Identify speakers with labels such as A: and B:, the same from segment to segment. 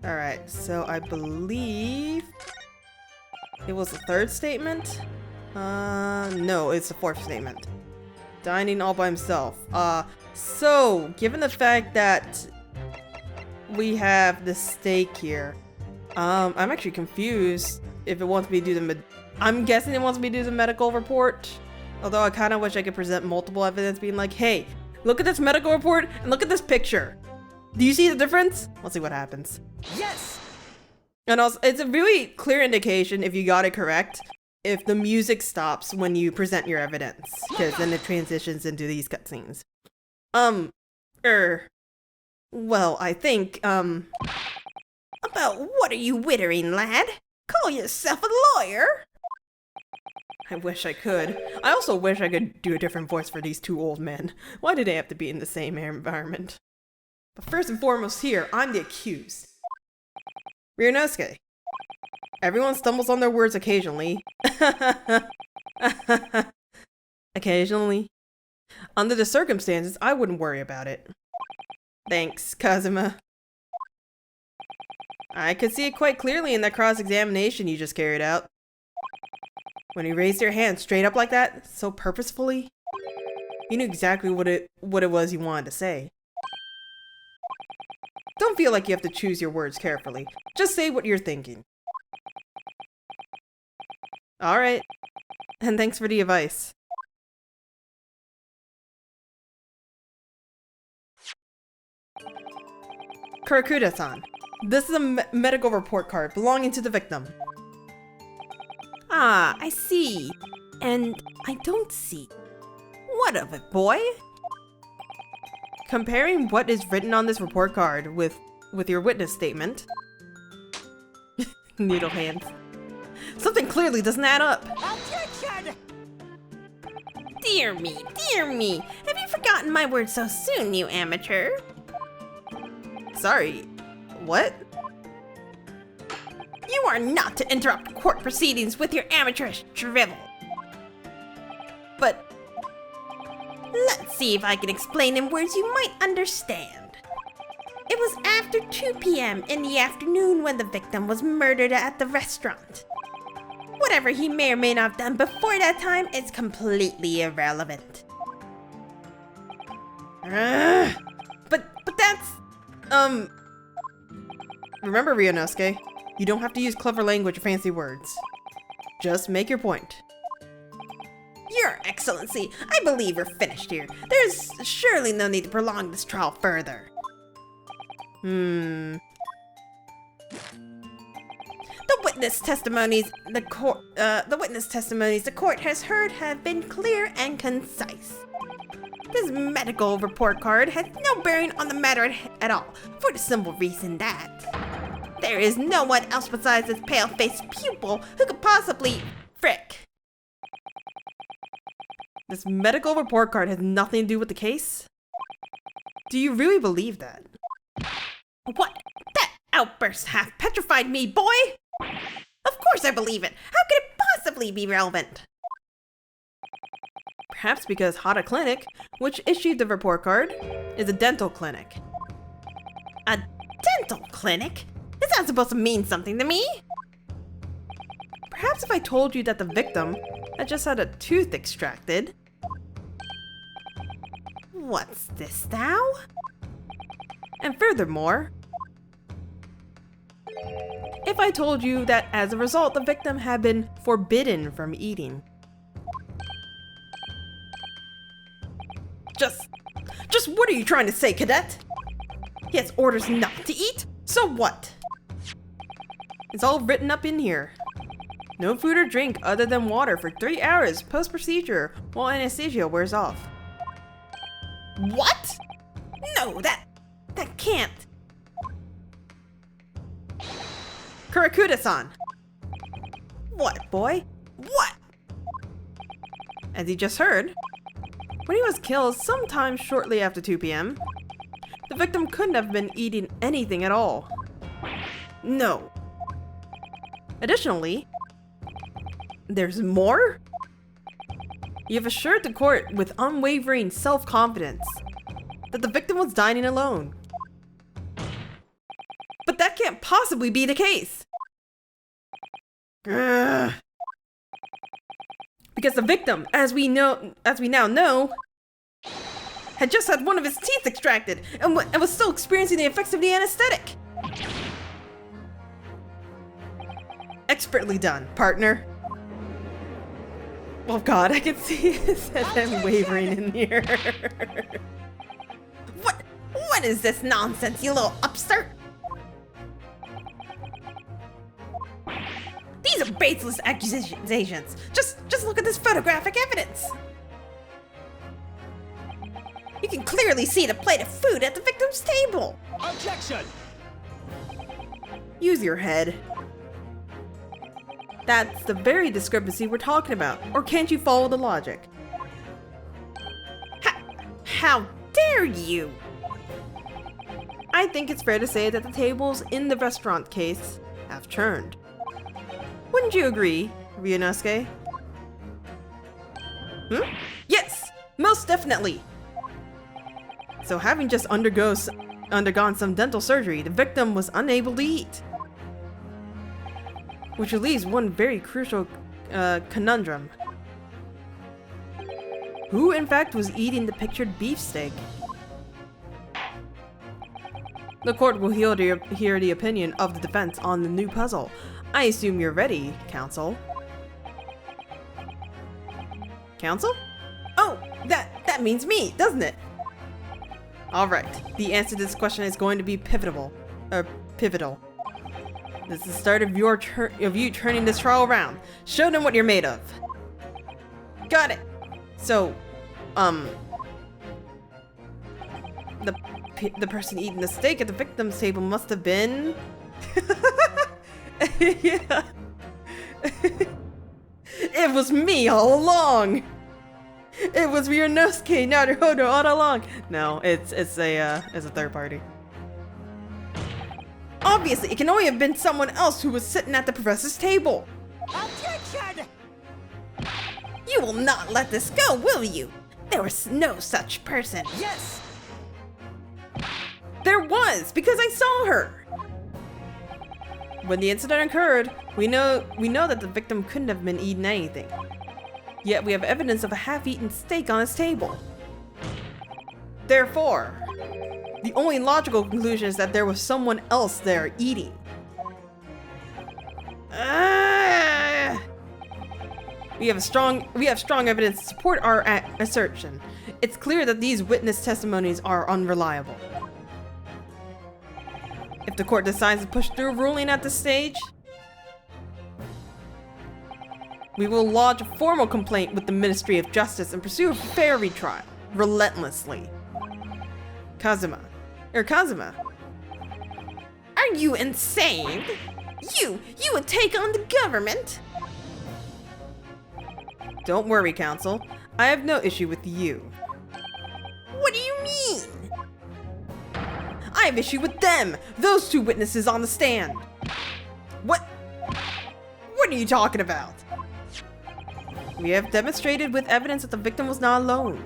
A: Alright, so I believe it was the third statement? No, it's the fourth statement. Dining all by himself. So, given the fact that we have the steak here, I'm actually confused if it wants me to do I'm guessing it wants me to do the medical report. Although I kind of wish I could present multiple evidence being like, hey, look at this medical report and look at this picture. Do you see the difference? Let's see what happens.
B: Yes!
A: And also, it's a really clear indication if you got it correct, if the music stops when you present your evidence, because then it transitions into these cutscenes. Well, I think,
B: About what are you wittering, lad? Call yourself a lawyer?
A: I wish I could. I also wish I could do a different voice for these two old men. Why do they have to be in the same environment? But first and foremost here, I'm the accused. Ryunosuke. Everyone stumbles on their words occasionally. Occasionally. Under the circumstances, I wouldn't worry about it. Thanks, Kazuma. I could see it quite clearly in that cross-examination you just carried out. When you raised your hand straight up like that, so purposefully, you knew exactly what it was you wanted to say. Don't feel like you have to choose your words carefully. Just say what you're thinking. Alright. And thanks for the advice. Kurakuda-san. This is a medical report card belonging to the victim.
B: Ah, I see. And I don't see. What of it, boy?
A: Comparing what is written on this report card with your witness statement. Needle hands. Something clearly doesn't add up.
B: Objection! Dear me, dear me. Have you forgotten my words so soon, you amateur?
A: Sorry. What?
B: You are not to interrupt court proceedings with your amateurish drivel. But let's see if I can explain in words you might understand. It was after 2 p.m. in the afternoon when the victim was murdered at the restaurant. Whatever he may or may not have done before that time is completely irrelevant.
A: But that's... Remember, Ryunosuke, you don't have to use clever language or fancy words. Just make your point.
B: Your Excellency, I believe we're finished here. There's surely no need to prolong this trial further. The witness testimonies the court has heard have been clear and concise. This medical report card has no bearing on the matter at all, for the simple reason that there is no one else besides this pale-faced pupil who could possibly frick.
A: This medical report card has nothing to do with the case? Do you really believe that?
B: What? That outburst half petrified me, boy! Of course I believe it. How could it possibly be relevant?
A: Perhaps because Hata Clinic, which issued the report card, is a dental clinic.
B: A dental clinic? Is that supposed to mean something to me?
A: Perhaps if I told you that the victim had just had a tooth extracted.
B: What's this now?
A: And furthermore, if I told you that as a result the victim had been forbidden from eating. Just what are you trying to say, cadet? He has orders not to eat? So what? It's all written up in here. No food or drink other than water for 3 hours post-procedure while anesthesia wears off.
B: What? No, that can't.
A: Kurakuda-san!
B: What, boy? What?
A: As you just heard, when he was killed sometime shortly after 2 p.m., the victim couldn't have been eating anything at all. No. Additionally, there's more? You've assured the court with unwavering self-confidence that the victim was dining alone. But But that can't possibly be the case. Ugh. Because the victim, as we now know, had just had one of his teeth extracted and was still experiencing the effects of the anesthetic. Expertly done, partner. Oh god, I can see his head wavering in here.
B: What is this nonsense, you little upstart? These are baseless accusations. Just look at this photographic evidence. You can clearly see the plate of food at the victim's table.
C: Objection!
A: Use your head. That's the very discrepancy we're talking about. Or can't you follow the logic?
B: How dare you?
A: I think it's fair to say that the tables in the restaurant case have turned. Wouldn't you agree, Ryunosuke? Yes, most definitely. So having just undergone some dental surgery, the victim was unable to eat. Which leaves one very crucial conundrum. Who in fact was eating the pictured beefsteak? The court will hear the opinion of the defense on the new puzzle. I assume you're ready, counsel. Counsel? Oh, that means me, doesn't it? Alright, the answer to this question is going to be pivotal. This is the start of you turning this trial around. Show them what you're made of. Got it. So, the person eating the steak at the victim's table must have been... Yeah. It was me all along. It was Ryunosuke Naruhodo all along. No, it's a third party. Obviously, it can only have been someone else who was sitting at the professor's table.
C: Objection!
B: You will not let this go, will you? There was no such person.
C: Yes!
A: There was, because I saw her. When the incident occurred, we know that the victim couldn't have been eating anything. Yet we have evidence of a half-eaten steak on his table. Therefore, the only logical conclusion is that there was someone else there eating. We have strong evidence to support our assertion. It's clear that these witness testimonies are unreliable. If the court decides to push through a ruling at this stage, we will lodge a formal complaint with the Ministry of Justice and pursue a fair retrial, relentlessly. Kazuma.
B: Are you insane? You would take on the government?
A: Don't worry, counsel. I have no issue with you.
B: What do you mean?
A: I have issue with them! Those two witnesses on the stand! What are you talking about? We have demonstrated with evidence that the victim was not alone.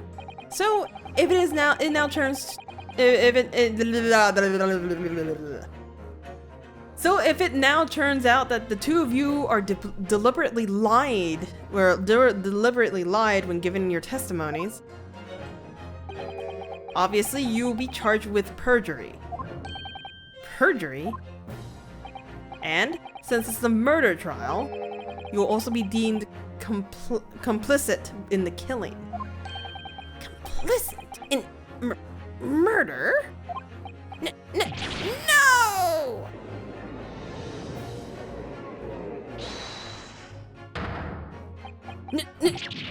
A: So, if it now turns out that the two of you are deliberately lied when giving your testimonies, obviously you will be charged with perjury. Perjury? And since it's a murder trial, you will also be deemed complicit in the killing.
B: Complicit in murder? No!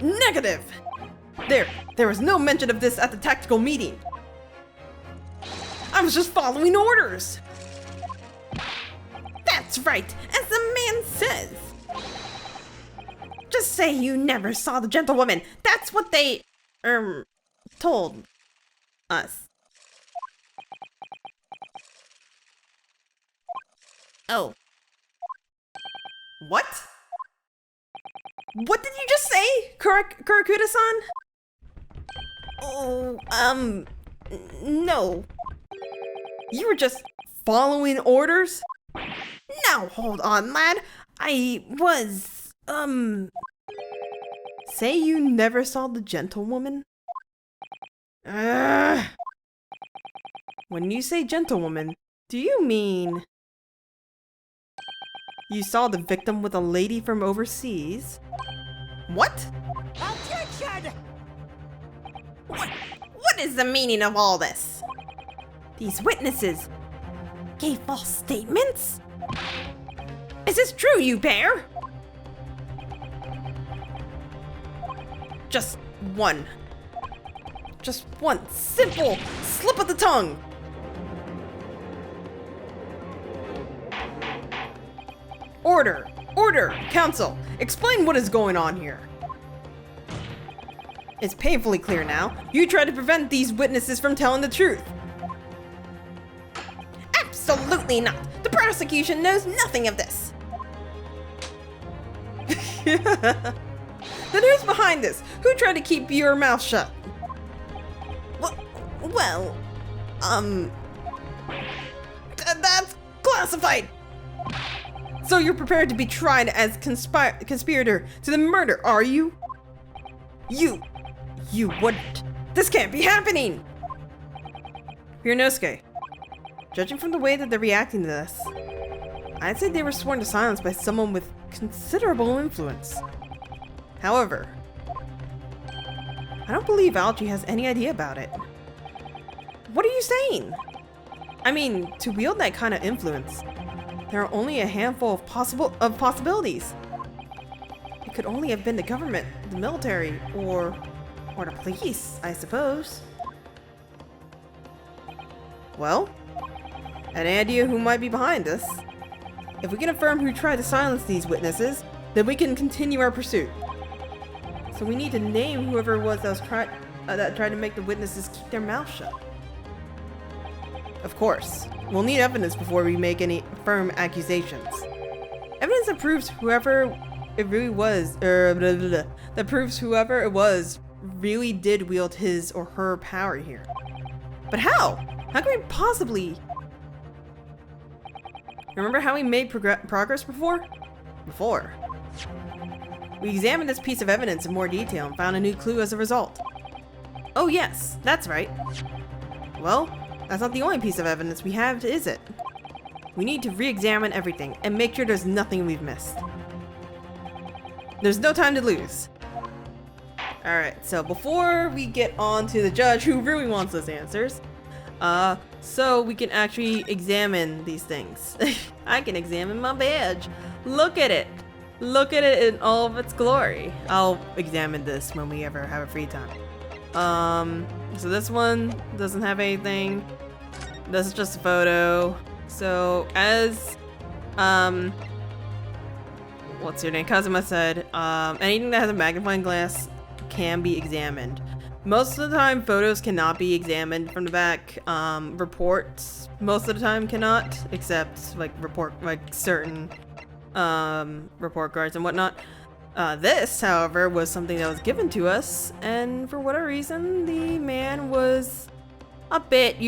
A: Negative! There was no mention of this at the tactical meeting. I was just following orders.
B: That's right, as the man says. Just say you never saw the gentlewoman. That's what they, told us. Oh.
A: What? What did you just say, Kurakuda-san?
B: Oh, no.
A: You were just following orders?
B: Now, hold on, lad. I was,
A: Say you never saw the gentlewoman? Ugh. When you say gentlewoman, do you mean you saw the victim with a lady from overseas?
B: What?
C: Objection!
B: What is the meaning of all this? These witnesses gave false statements? Is this true, you pair?
A: Just one simple slip of the tongue. Order, counsel, explain what is going on here. It's painfully clear now. You tried to prevent these witnesses from telling the truth.
B: Absolutely not. The prosecution knows nothing of this.
A: Then who's behind this? Who tried to keep your mouth shut?
B: Well,
A: That's classified! So you're prepared to be tried as conspirator to the murder, are you? You wouldn't. This can't be happening! Ryunosuke, judging from the way that they're reacting to this, I'd say they were sworn to silence by someone with considerable influence. However, I don't believe Algie has any idea about it. What are you saying? I mean, to wield that kind of influence, there are only a handful of possibilities. It could only have been the government, the military, or the police, I suppose. Well, any idea who might be behind this? If we can affirm who tried to silence these witnesses, then we can continue our pursuit. So we need to name whoever it was that tried to make the witnesses keep their mouths shut. Of course, we'll need evidence before we make any firm accusations. Evidence that proves whoever it really was, that proves whoever it was really did wield his or her power here. But how? How can we possibly? Remember how we made progress before? We examined this piece of evidence in more detail and found a new clue as a result. Oh yes, that's right. Well, that's not the only piece of evidence we have, is it? We need to re-examine everything and make sure there's nothing we've missed. There's no time to lose. Alright, so before we get on to the judge who really wants those answers, so we can actually examine these things. I can examine my badge. Look at it. Look at it in all of its glory. I'll examine this when we ever have a free time. So this one doesn't have anything. This is just a photo. So as, what's your name? Kazuma said, anything that has a magnifying glass can be examined. Most of the time, photos cannot be examined from the back. Reports, most of the time, cannot, except like certain report cards and whatnot. This, however, was something that was given to us, and for whatever reason, the man was a bit,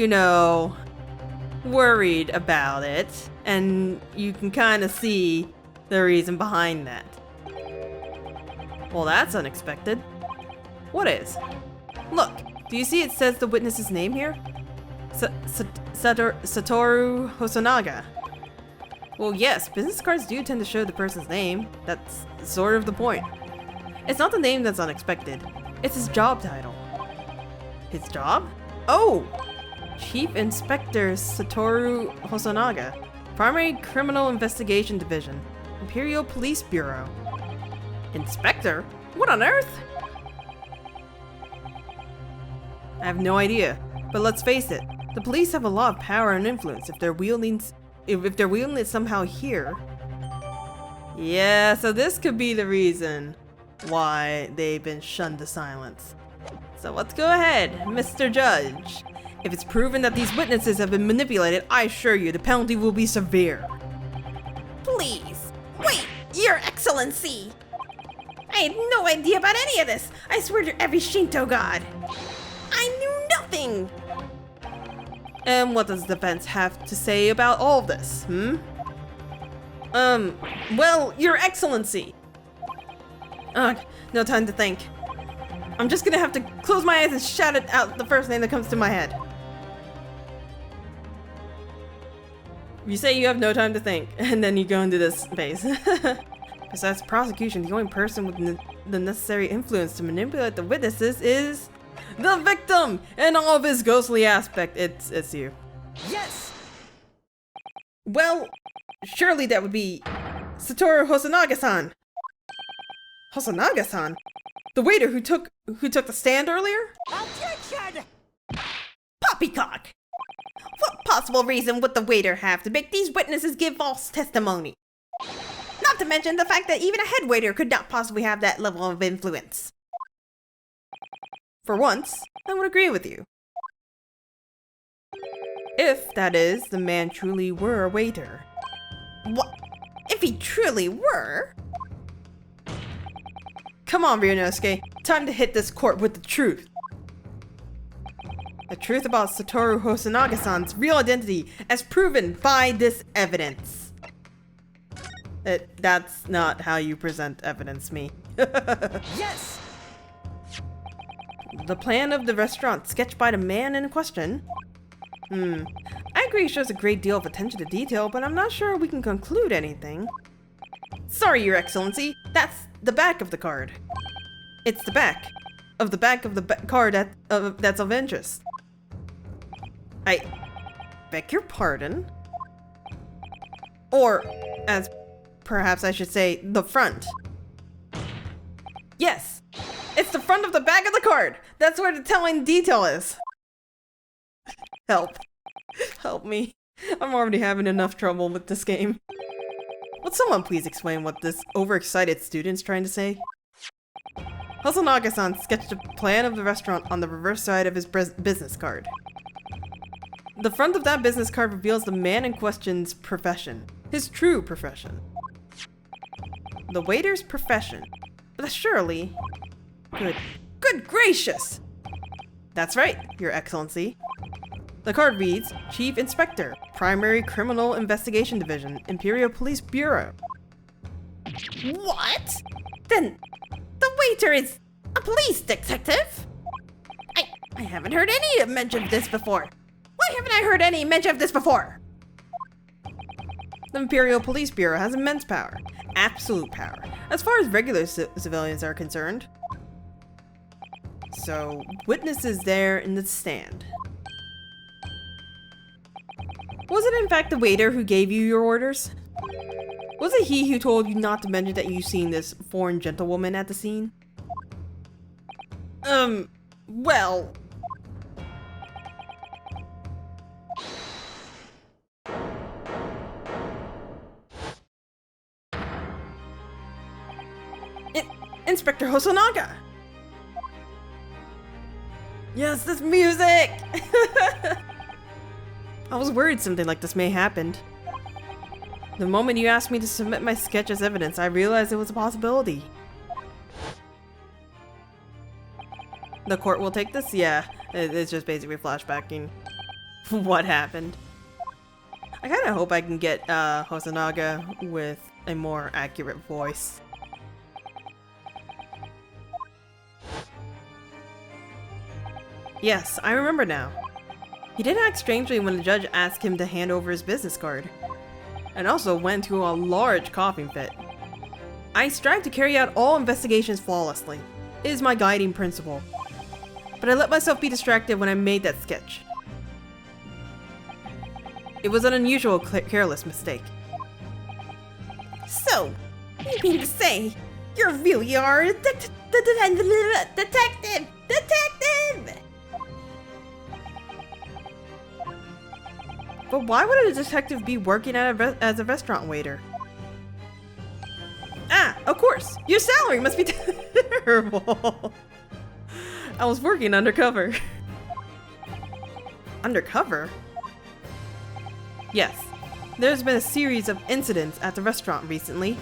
A: worried about it, and you can kind of see the reason behind that. Well, that's unexpected. What is? Look, do you see it says the witness's name here? Satoru Hosonaga. Well, yes, business cards do tend to show the person's name. That's sort of the point. It's not the name that's unexpected. It's his job title. His job? Oh! Chief Inspector Satoru Hosonaga. Primary Criminal Investigation Division. Imperial Police Bureau. Inspector? What on earth? I have no idea. But let's face it, the police have a lot of power and influence if they're wielding it somehow here. Yeah, so this could be the reason why they've been shunned to silence. So let's go ahead, Mr. Judge. If it's proven that these witnesses have been manipulated, I assure you the penalty will be severe.
B: Please, wait, Your Excellency! I had no idea about any of this. I swear to every Shinto god. I knew nothing.
A: And what does the defense have to say about all of this, well, Your Excellency. Ugh, no time to think. I'm just gonna have to close my eyes and shout it out the first name that comes to my head. You say you have no time to think, and then you go into this phase. Besides prosecution, the only person with the necessary influence to manipulate the witnesses is the victim and all of his ghostly aspect. It's you.
C: Yes!
A: Well, surely that would be Satoru Hosonaga-san. Hosonaga-san? The waiter who took the stand earlier?
C: Objection!
B: Poppycock! What possible reason would the waiter have to make these witnesses give false testimony? Not to mention the fact that even a head waiter could not possibly have that level of influence.
A: For once, I would agree with you. If, that is, the man truly were a waiter.
B: What? If he truly were?
A: Come on, Ryunosuke. Time to hit this court with the truth. The truth about Satoru Hosonaga-san's real identity as proven by this evidence. That's not how you present evidence, me.
C: Yes!
A: The plan of the restaurant sketched by the man in question? I agree it shows a great deal of attention to detail, but I'm not sure we can conclude anything. Sorry, Your Excellency, that's the back of the card. It's the back of the card that's of interest. I beg your pardon? Or, as perhaps I should say, the front. Yes, it's the front of the back of the card. That's where the telling detail is. Help. Help me. I'm already having enough trouble with this game. Would someone please explain what this overexcited student's trying to say? Hosonaga-san sketched a plan of the restaurant on the reverse side of his business card. The front of that business card reveals the man in question's profession. His true profession. The waiter's profession. But surely... Good gracious! That's right, Your Excellency. The card reads, Chief Inspector, Primary Criminal Investigation Division, Imperial Police Bureau.
B: What? Then the waiter is a police detective? I haven't heard any mention of this before. Why haven't I heard any mention of this before?
A: The Imperial Police Bureau has immense power. Absolute power. As far as regular civilians are concerned. So, witnesses there in the stand. Was it in fact the waiter who gave you your orders? Was it he who told you not to mention that you've seen this foreign gentlewoman at the scene? Well... Inspector Hosonaga! Yes, this music! I was worried something like this may happen. The moment you asked me to submit my sketch as evidence, I realized it was a possibility. The court will take this? Yeah, it's just basically flashbacking what happened. I kinda hope I can get Hosonaga with a more accurate voice. Yes, I remember now. He did act strangely when the judge asked him to hand over his business card, and also went to a large coughing fit. I strive to carry out all investigations flawlessly. It is my guiding principle. But I let myself be distracted when I made that sketch. It was an unusual, careless mistake.
B: So, you mean to say, you really are a detective?
A: But why would a detective be working at as a restaurant waiter? Ah, of course! Your salary must be terrible! I was working undercover. Undercover? Yes. There's been a series of incidents at the restaurant recently.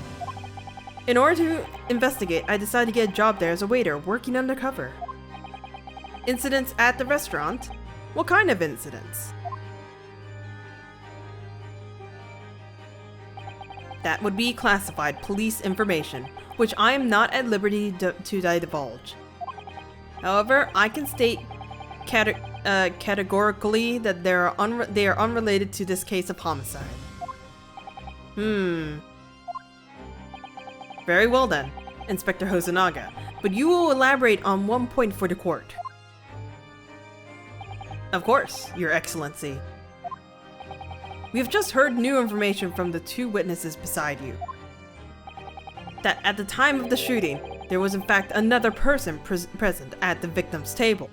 A: In order to investigate, I decided to get a job there as a waiter, working undercover. Incidents at the restaurant? What kind of incidents? That would be classified police information, which I am not at liberty to divulge. However, I can state categorically that they are unrelated to this case of homicide. Very well then, Inspector Hosonaga, but you will elaborate on one point for the court. Of course, Your Excellency. We have just heard new information from the two witnesses beside you. That at the time of the shooting, there was in fact another person present at the victim's table.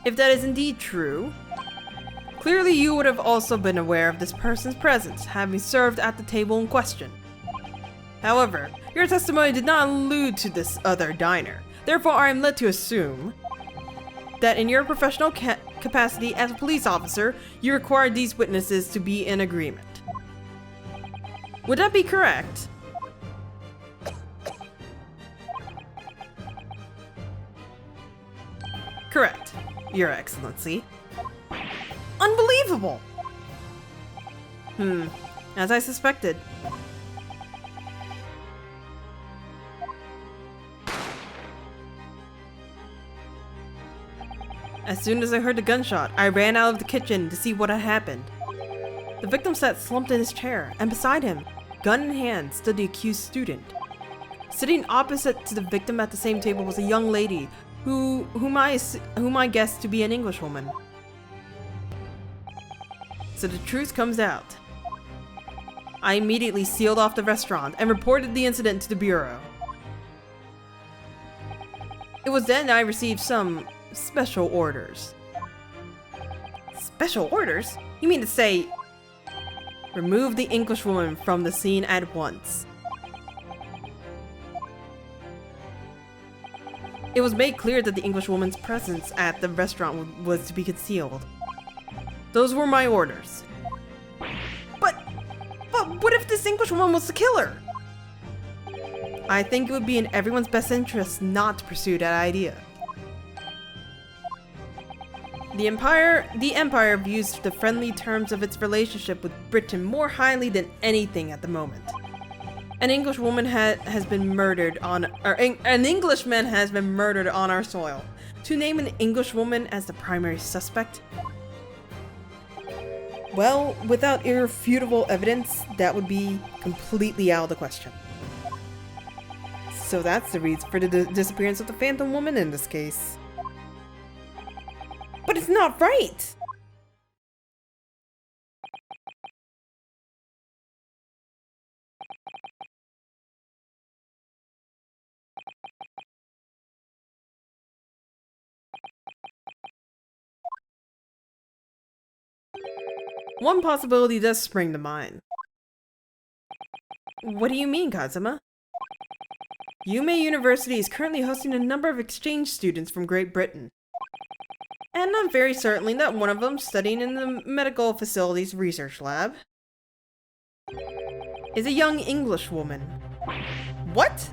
A: If that is indeed true, clearly you would have also been aware of this person's presence, having served at the table in question. However, your testimony did not allude to this other diner. Therefore, I am led to assume that in your professional capacity as a police officer, you required these witnesses to be in agreement. Would that be correct? Correct, Your Excellency. Unbelievable! As I suspected. As soon as I heard the gunshot, I ran out of the kitchen to see what had happened. The victim sat slumped in his chair, and beside him, gun in hand, stood the accused student. Sitting opposite to the victim at the same table was a young lady whom I guessed to be an Englishwoman. So the truth comes out. I immediately sealed off the restaurant and reported the incident to the bureau. It was then I received some special orders. Special orders? You mean to say, remove the Englishwoman from the scene at once. It was made clear that the Englishwoman's presence at the restaurant was to be concealed. Those were my orders. But what if this Englishwoman was the killer? I think it would be in everyone's best interest not to pursue that idea. The Empire views the friendly terms of its relationship with Britain more highly than anything at the moment. An Englishwoman has been murdered an Englishman has been murdered on our soil. To name an Englishwoman as the primary suspect? Well, without irrefutable evidence, that would be completely out of the question. So that's the reason for the disappearance of the Phantom Woman in this case. But it's not right! One possibility does spring to mind. What do you mean, Kazuma? Yume University is currently hosting a number of exchange students from Great Britain. And I'm very certain that one of them, studying in the medical facilities research lab, is a young Englishwoman. What?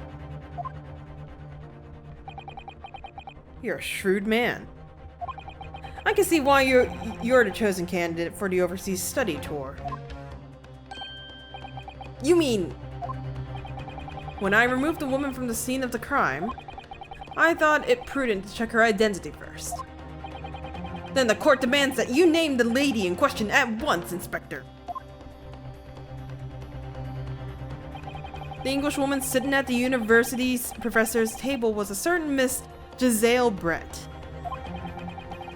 A: You're a shrewd man. I can see why you're the chosen candidate for the overseas study tour. You mean, when I removed the woman from the scene of the crime, I thought it prudent to check her identity first. Then the court demands that you name the lady in question at once, Inspector. The Englishwoman sitting at the university's professor's table was a certain Miss Giselle Brett.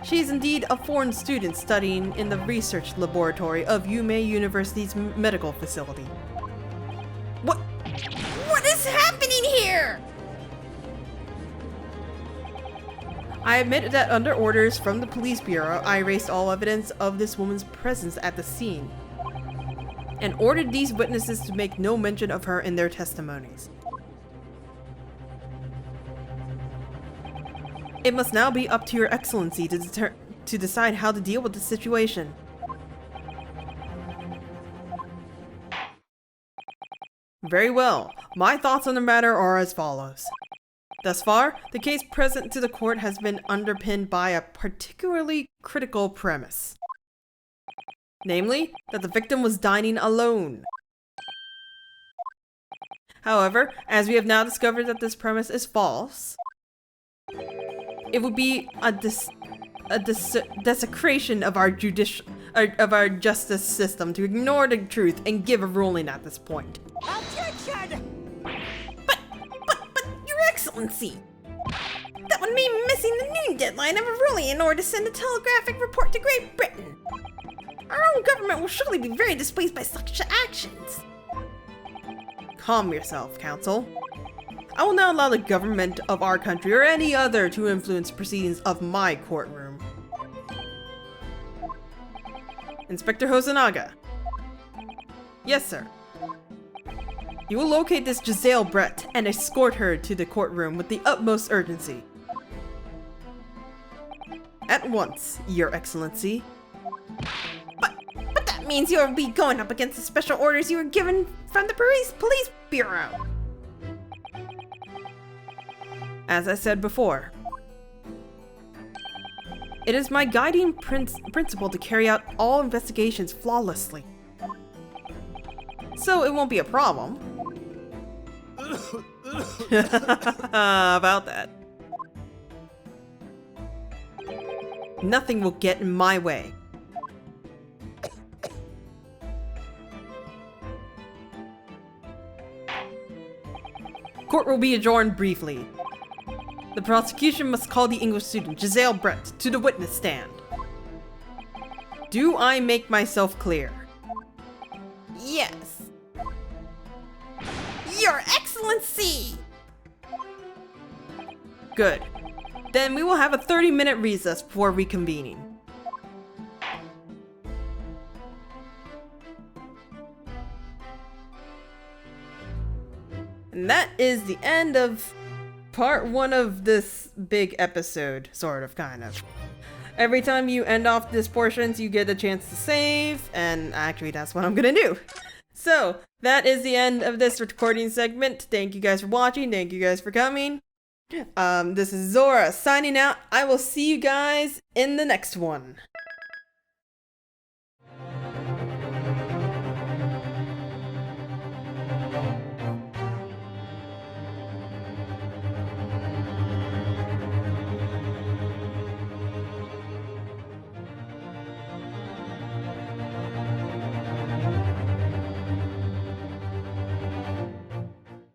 A: She is indeed a foreign student studying in the research laboratory of Yume University's medical facility.
B: What is happening here?
A: I admit that under orders from the police bureau, I erased all evidence of this woman's presence at the scene, and ordered these witnesses to make no mention of her in their testimonies. It must now be up to Your Excellency to decide how to deal with the situation. Very well. My thoughts on the matter are as follows. Thus far, the case present to the court has been underpinned by a particularly critical premise. Namely, that the victim was dining alone. However, as we have now discovered that this premise is false, it would be a desecration of our justice system to ignore the truth and give a ruling at this point.
C: Objection!
B: But, Your Excellency! That would mean missing the noon deadline of a ruling in order to send a telegraphic report to Great Britain. Our own government will surely be very displeased by such actions.
A: Calm yourself, Counsel. I will not allow the government of our country or any other to influence proceedings of my courtroom. Inspector Hosonaga. Yes, sir. You will locate this Giselle Brett and escort her to the courtroom with the utmost urgency. At once, Your Excellency.
B: But that means you'll be going up against the special orders you were given from the police bureau.
A: As I said before, it is my guiding principle to carry out all investigations flawlessly. So it won't be a problem. About that. Nothing will get in my way. Court will be adjourned briefly. The prosecution must call the English student, Giselle Brett, to the witness stand. Do I make myself clear?
B: Yes. Your Excellency!
A: Good. Then we will have a 30-minute recess before reconvening. And that is the end of part 1 of this big episode, sort of, kind of. Every time you end off this portions, you get a chance to save, and actually that's what I'm gonna do. So, that is the end of this recording segment. Thank you guys for watching, thank you guys for coming. This is Zora signing out. I will see you guys in the next one.